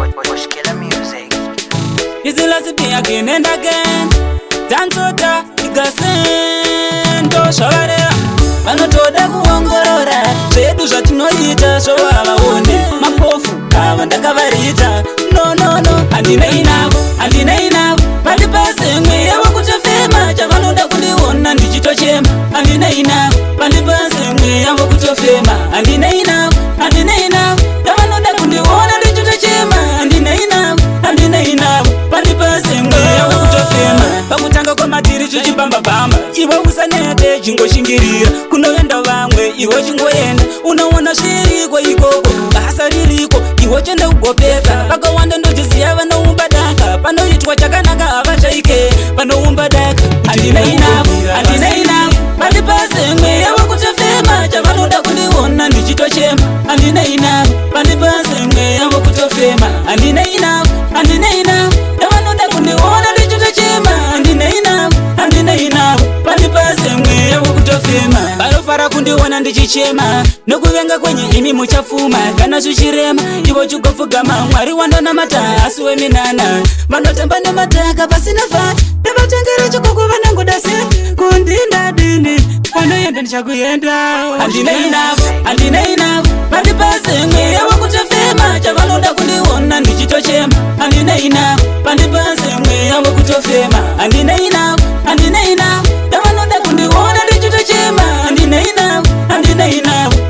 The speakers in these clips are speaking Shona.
Killer music. Is the last thing again and again? Dansota, Igasento, Shavare, Anotoda Kuangorora, Sedu Satinoita, so Avaone, Mapofu, Avandakavarita, no, Andinaina, Palipasing, we are going to fame, Javanoda Kuliona, Digital Chem, Andinaina, Palipasing, we are going to fame, Andinaina, Javanoda Kuliona, Digital Chem, Andinaina, Palipasing, we are going to fame, Pakutanga kwa matiri chuchibamba bamba, iwa usanete, jingo shingirira, kunoenda vangwe, iwa chingoenda, unawana shiri kwa ikoko, bahasa liliko, iwa chende ugopeka, paka wanda ndojisia vana umbadaka, pano itwa chakanaka avashaike, pano umbadaka, Andinaina, Palipasing, we are going to fame, Javanoda kuliona, Digital Chem, Andinaina, Palipasing, we are going to fame, Andinaina, Javanoda kuliona, Digital Chem, Andinaina, Palipasing, we are going to fame. Balofara kundiwana ndichichema, nokuvenga kwenye imi muchafuma, kana suchirema, iwo chukofugama, mwari wandona mata, asuwe minana, vanotamba nemataka, pasina fata, nevatengere chukuku vanangudase, kundinda dini, wanoyenda nichakuyenda. Andinaina, Palipasing, we are going to fame, Javanoda kuliona, Digital Chem, Andinaina, Palipasing, we are going to fame, Andinaina, Javanoda kuliona, Digital Chem, Andinaina,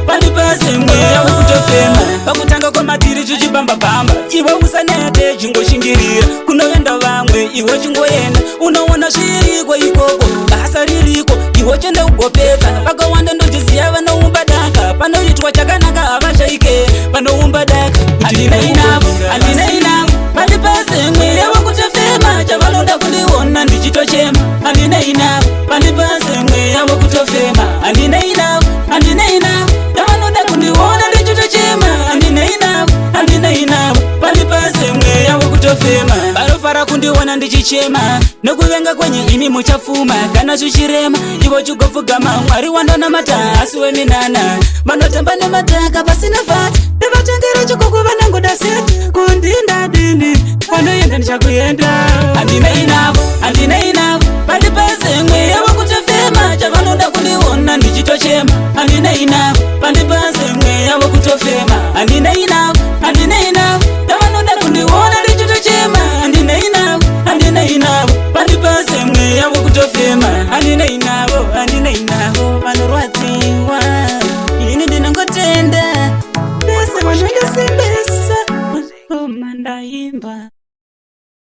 Palipasing, we are going to fame. Pakutanga kwa matiri chuchibamba bamba, iwa usanete, jingo shingirira, kunoenda vangwe, iwa chingoenda, unawana shiri kwa ikoko, bahasa liliko, iwa chende ugopeta, paka wanda ndojisia vana umbadaka, pano itwa chakanaka avashaike, pano umbadaka, Andinaina, Palipasing, we are going to fame, Javanoda kuliona, Digital Chem, Andinaina, Palipasing, we are going to fame, Andinaina, Javanoda kuliona, Digital Chem, Andinaina, Palipasing, we are going to fame. Balofara kundiwana ndichichema, nokuvenga kwenye imi muchafuma, kana suchirema, iwo chukofugama, mwari wandona mata, asuwe minana, vanotamba nemataka, pasina fata, nevatengere chukuku vanangudase, kundinda dini, wanoyenda nichakuyenda. Andinaina, Palipasing, we are going to fame, Javanoda kuliona, Digital Chem, Andinaina, Palipasing, we are going to fame, Andinaina, Javanoda kuliona, Digital Chem, Andinaina, Palipasing, we are going to fame, Andinaina, vanorwadziwa, ini ndinongotenda, bese vanongesimbesa, mandaimba.